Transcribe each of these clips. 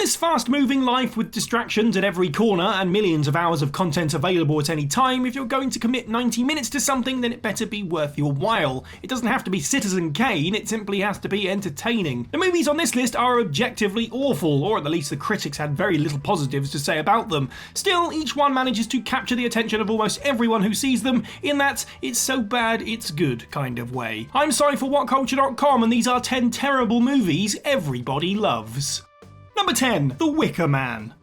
this fast-moving life with distractions at every corner and millions of hours of content available at any time, if you're going to commit 90 minutes to something, then it better be worth your while. It doesn't have to be Citizen Kane, it simply has to be entertaining. The movies on this list are objectively awful, or at the least the critics had very little positives to say about them. Still, each one manages to capture the attention of almost everyone who sees them, in that it's so bad it's good kind of way. I'm sorry for Whatculture.com, and these are 10 terrible movies everybody loves. Number 10. The Wicker Man.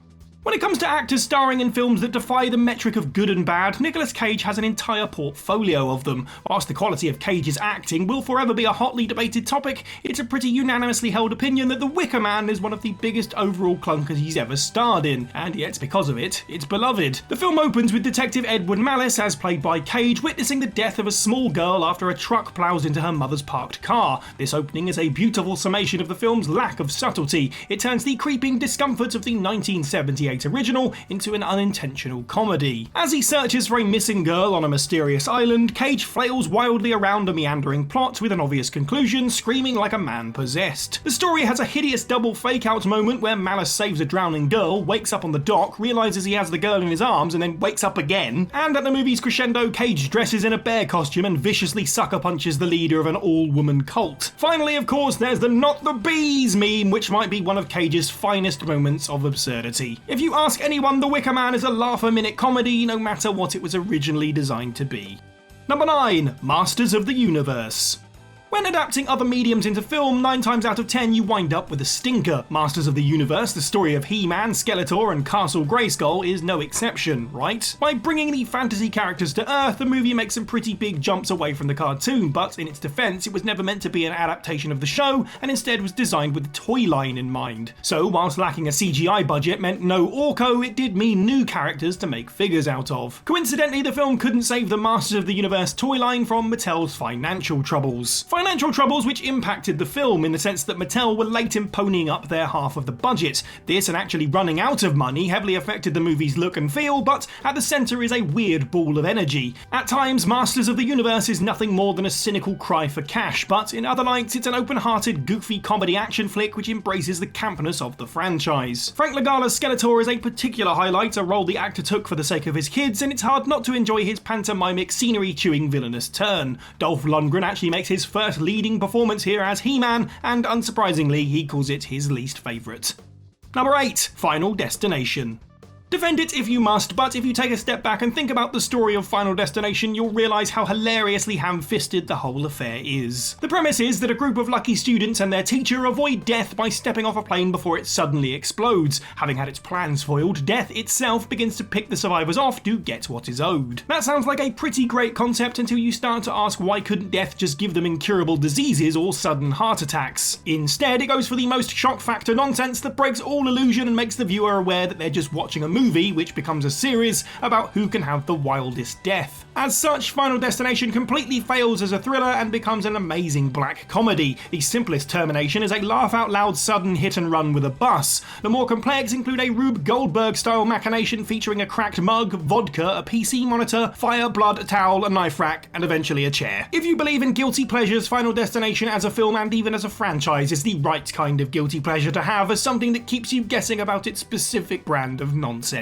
When it comes to actors starring in films that defy the metric of good and bad, Nicolas Cage has an entire portfolio of them. Whilst the quality of Cage's acting will forever be a hotly debated topic, it's a pretty unanimously held opinion that The Wicker Man is one of the biggest overall clunkers he's ever starred in, and yet because of it, it's beloved. The film opens with Detective Edward Malice, as played by Cage, witnessing the death of a small girl after a truck plows into her mother's parked car. This opening is a beautiful summation of the film's lack of subtlety. It turns the creeping discomfort of the 1978 original into an unintentional comedy. As he searches for a missing girl on a mysterious island, Cage flails wildly around a meandering plot with an obvious conclusion, screaming like a man possessed. The story has a hideous double fake-out moment where Malice saves a drowning girl, wakes up on the dock, realises he has the girl in his arms, and then wakes up again. And at the movie's crescendo, Cage dresses in a bear costume and viciously sucker punches the leader of an all-woman cult. Finally, of course, there's the "not the bees" meme, which might be one of Cage's finest moments of absurdity. If you ask anyone, The Wicker Man is a laugh-a-minute comedy, no matter what it was originally designed to be. Number 9. Masters of the Universe. When adapting other mediums into film, 9 times out of 10 you wind up with a stinker. Masters of the Universe, the story of He-Man, Skeletor and Castle Grayskull, is no exception, right? By bringing the fantasy characters to Earth, the movie makes some pretty big jumps away from the cartoon, but in its defense, it was never meant to be an adaptation of the show, and instead was designed with the toy line in mind. So, whilst lacking a CGI budget meant no Orko, it did mean new characters to make figures out of. Coincidentally, the film couldn't save the Masters of the Universe toy line from Mattel's financial troubles. Financial troubles which impacted the film in the sense that Mattel were late in ponying up their half of the budget. This and actually running out of money heavily affected the movie's look and feel, but at the centre is a weird ball of energy. At times, Masters of the Universe is nothing more than a cynical cry for cash, but in other lights it's an open-hearted, goofy comedy action flick which embraces the campness of the franchise. Frank Langala's Skeletor is a particular highlight, a role the actor took for the sake of his kids, and it's hard not to enjoy his pantomimic scenery-chewing villainous turn. Dolph Lundgren actually makes his first leading performance here as He-Man, and unsurprisingly, he calls it his least favourite. Number 8. Final Destination. Defend it if you must, but if you take a step back and think about the story of Final Destination, you'll realise how hilariously ham-fisted the whole affair is. The premise is that a group of lucky students and their teacher avoid death by stepping off a plane before it suddenly explodes. Having had its plans foiled, death itself begins to pick the survivors off to get what is owed. That sounds like a pretty great concept until you start to ask why couldn't death just give them incurable diseases or sudden heart attacks. Instead, it goes for the most shock factor nonsense that breaks all illusion and makes the viewer aware that they're just watching a movie which becomes a series about who can have the wildest death. As such, Final Destination completely fails as a thriller and becomes an amazing black comedy. The simplest termination is a laugh-out-loud sudden hit-and-run with a bus. The more complex include a Rube Goldberg-style machination featuring a cracked mug, vodka, a PC monitor, fire, blood, a towel, a knife rack, and eventually a chair. If you believe in guilty pleasures, Final Destination as a film and even as a franchise is the right kind of guilty pleasure to have as something that keeps you guessing about its specific brand of nonsense.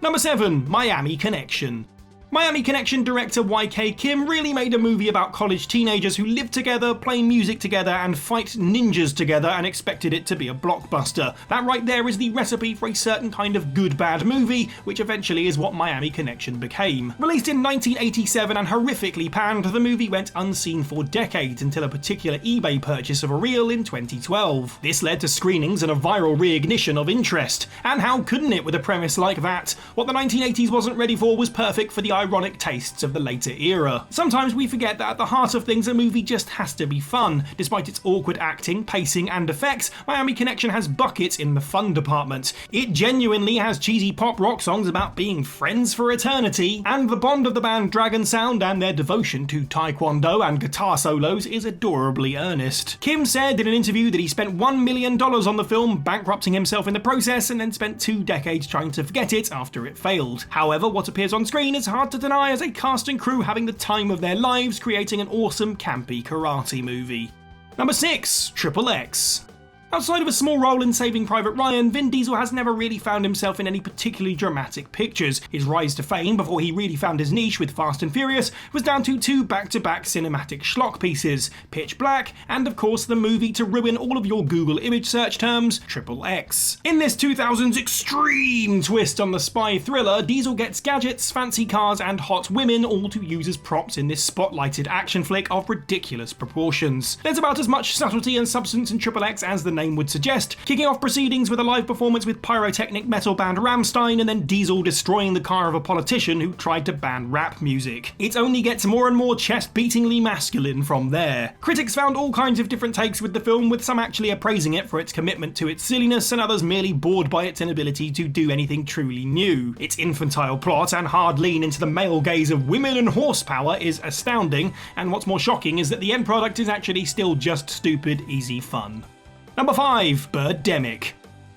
Number 7. Miami Connection. Miami Connection director YK Kim really made a movie about college teenagers who live together, play music together, and fight ninjas together and expected it to be a blockbuster. That right there is the recipe for a certain kind of good-bad movie, which eventually is what Miami Connection became. Released in 1987 and horrifically panned, the movie went unseen for decades until a particular eBay purchase of a reel in 2012. This led to screenings and a viral reignition of interest. And how couldn't it with a premise like that? What the 1980s wasn't ready for was perfect for the ironic tastes of the later era. Sometimes we forget that at the heart of things a movie just has to be fun. Despite its awkward acting, pacing and effects, Miami Connection has buckets in the fun department. It genuinely has cheesy pop rock songs about being friends for eternity, and the bond of the band Dragon Sound and their devotion to taekwondo and guitar solos is adorably earnest. Kim said in an interview that he spent $1 million on the film, bankrupting himself in the process, and then spent 2 decades trying to forget it after it failed. However, what appears on screen is hard to deny as a cast and crew having the time of their lives creating an awesome campy karate movie. Number 6. Triple X. Outside of a small role in Saving Private Ryan, Vin Diesel has never really found himself in any particularly dramatic pictures. His rise to fame, before he really found his niche with Fast and Furious, was down to 2 back-to-back cinematic schlock pieces, Pitch Black, and of course the movie to ruin all of your Google image search terms, XXX. In this 2000s extreme twist on the spy thriller, Diesel gets gadgets, fancy cars, and hot women all to use as props in this spotlighted action flick of ridiculous proportions. There's about as much subtlety and substance in XXX as the name would suggest, kicking off proceedings with a live performance with pyrotechnic metal band Rammstein and then Diesel destroying the car of a politician who tried to ban rap music. It only gets more and more chest-beatingly masculine from there. Critics found all kinds of different takes with the film, with some actually appraising it for its commitment to its silliness and others merely bored by its inability to do anything truly new. Its infantile plot and hard lean into the male gaze of women and horsepower is astounding, and what's more shocking is that the end product is actually still just stupid, easy fun. Number 5. Birdemic.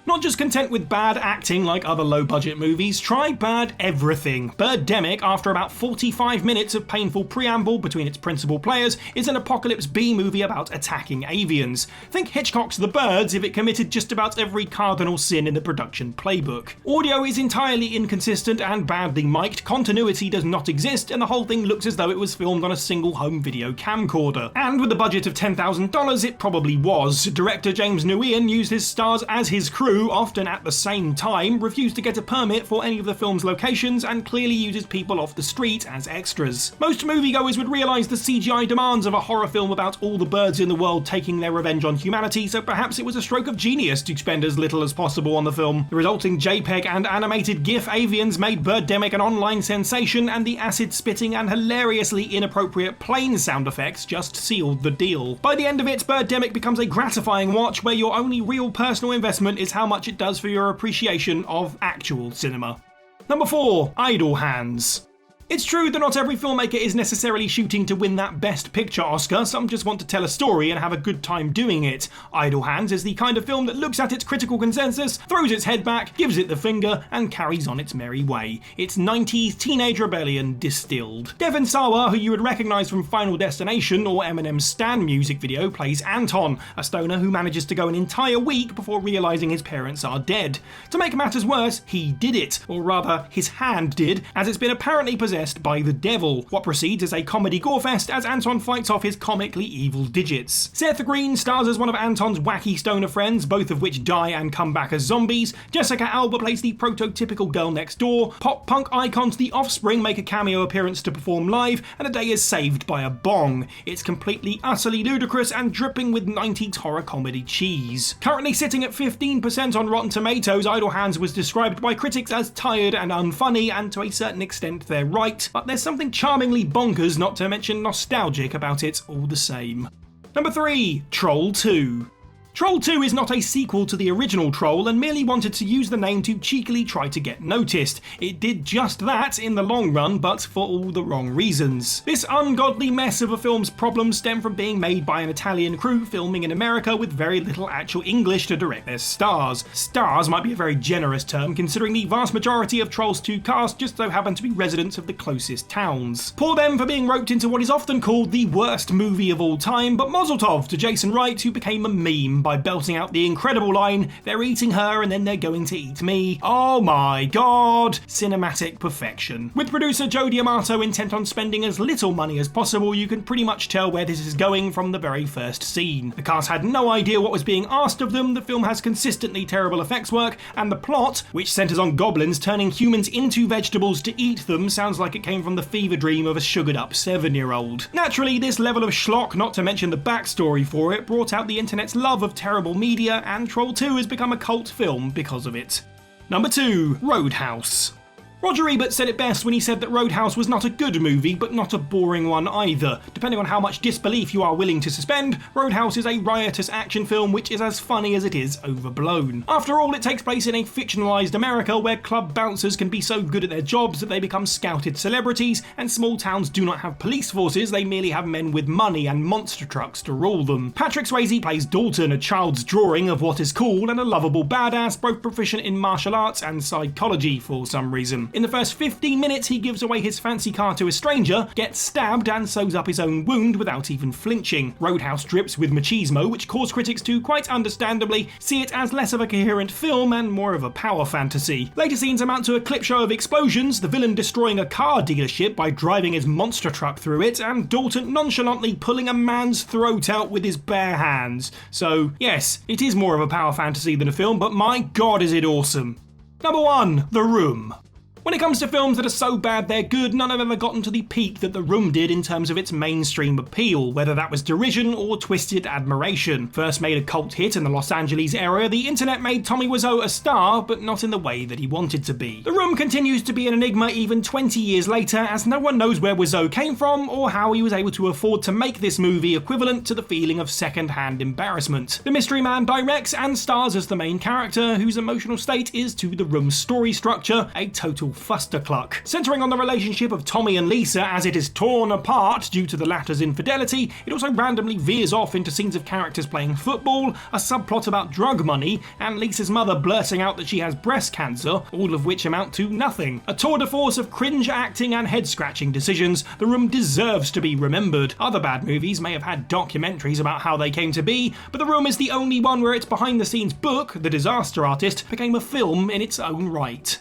Not just content with bad acting like other low-budget movies, try bad everything. Birdemic, after about 45 minutes of painful preamble between its principal players, is an apocalypse B-movie about attacking avians. Think Hitchcock's The Birds if it committed just about every cardinal sin in the production playbook. Audio is entirely inconsistent and badly mic'd, continuity does not exist, and the whole thing looks as though it was filmed on a single home video camcorder. And with a budget of $10,000, it probably was. Director James Nguyen used his stars as his crew, often at the same time, refused to get a permit for any of the film's locations, and clearly uses people off the street as extras. Most moviegoers would realise the CGI demands of a horror film about all the birds in the world taking their revenge on humanity, so perhaps it was a stroke of genius to spend as little as possible on the film. The resulting JPEG and animated GIF avians made Birdemic an online sensation, and the acid-spitting and hilariously inappropriate plane sound effects just sealed the deal. By the end of it, Birdemic becomes a gratifying watch where your only real personal investment is how much it does for your appreciation of actual cinema. Number 4. Idle Hands. It's true that not every filmmaker is necessarily shooting to win that Best Picture Oscar, some just want to tell a story and have a good time doing it. Idle Hands is the kind of film that looks at its critical consensus, throws its head back, gives it the finger, and carries on its merry way. It's 90s teenage rebellion distilled. Devon Sawa, who you would recognise from Final Destination or Eminem's Stan music video, plays Anton, a stoner who manages to go an entire week before realising his parents are dead. To make matters worse, he did it, or rather, his hand did, as it's been apparently possessed by the devil. What proceeds is a comedy gorefest as Anton fights off his comically evil digits. Seth Green stars as one of Anton's wacky stoner friends, both of which die and come back as zombies. Jessica Alba plays the prototypical girl next door. Pop-punk icons The Offspring make a cameo appearance to perform live, and a day is saved by a bong. It's completely, utterly ludicrous and dripping with 90s horror comedy cheese. Currently sitting at 15% on Rotten Tomatoes, Idle Hands was described by critics as tired and unfunny, and to a certain extent they're right. But there's something charmingly bonkers, not to mention nostalgic, about it all the same. Number 3. Troll 2. Troll 2 is not a sequel to the original Troll and merely wanted to use the name to cheekily try to get noticed. It did just that in the long run, but for all the wrong reasons. This ungodly mess of a film's problems stem from being made by an Italian crew filming in America with very little actual English to direct their stars. Stars might be a very generous term, considering the vast majority of Trolls 2 cast just so happen to be residents of the closest towns. Poor them for being roped into what is often called the worst movie of all time, but mazel tov to Jason Wright, who became a meme by belting out the incredible line, "They're eating her and then they're going to eat me." Oh my god! Cinematic perfection. With producer Joe D'Amato intent on spending as little money as possible, you can pretty much tell where this is going from the very first scene. The cast had no idea what was being asked of them, the film has consistently terrible effects work, and the plot, which centres on goblins turning humans into vegetables to eat them, sounds like it came from the fever dream of a sugared up 7-year-old. Naturally, this level of schlock, not to mention the backstory for it, brought out the internet's love of terrible media, and Troll 2 has become a cult film because of it. Number 2. Roadhouse. Roger Ebert said it best when he said that Roadhouse was not a good movie, but not a boring one either. Depending on how much disbelief you are willing to suspend, Roadhouse is a riotous action film which is as funny as it is overblown. After all, it takes place in a fictionalised America where club bouncers can be so good at their jobs that they become scouted celebrities, and small towns do not have police forces, they merely have men with money and monster trucks to rule them. Patrick Swayze plays Dalton, a child's drawing of what is cool and a lovable badass, both proficient in martial arts and psychology for some reason. In the first 15 minutes, he gives away his fancy car to a stranger, gets stabbed and sews up his own wound without even flinching. Roadhouse drips with machismo, which caused critics to, quite understandably, see it as less of a coherent film and more of a power fantasy. Later scenes amount to a clip show of explosions, the villain destroying a car dealership by driving his monster truck through it, and Dalton nonchalantly pulling a man's throat out with his bare hands. So, yes, it is more of a power fantasy than a film, but my god is it awesome. Number 1. The Room. When it comes to films that are so bad they're good, none have ever gotten to the peak that The Room did in terms of its mainstream appeal, whether that was derision or twisted admiration. First made a cult hit in the Los Angeles area, the internet made Tommy Wiseau a star, but not in the way that he wanted to be. The Room continues to be an enigma even 20 years later, as no one knows where Wiseau came from or how he was able to afford to make this movie equivalent to the feeling of second-hand embarrassment. The mystery man directs and stars as the main character, whose emotional state is, to The Room's story structure, a total fustercluck. Centering on the relationship of Tommy and Lisa as it is torn apart due to the latter's infidelity, it also randomly veers off into scenes of characters playing football, a subplot about drug money, and Lisa's mother blurting out that she has breast cancer, all of which amount to nothing. A tour de force of cringe acting and head-scratching decisions, The Room deserves to be remembered. Other bad movies may have had documentaries about how they came to be, but The Room is the only one where its behind-the-scenes book, The Disaster Artist, became a film in its own right.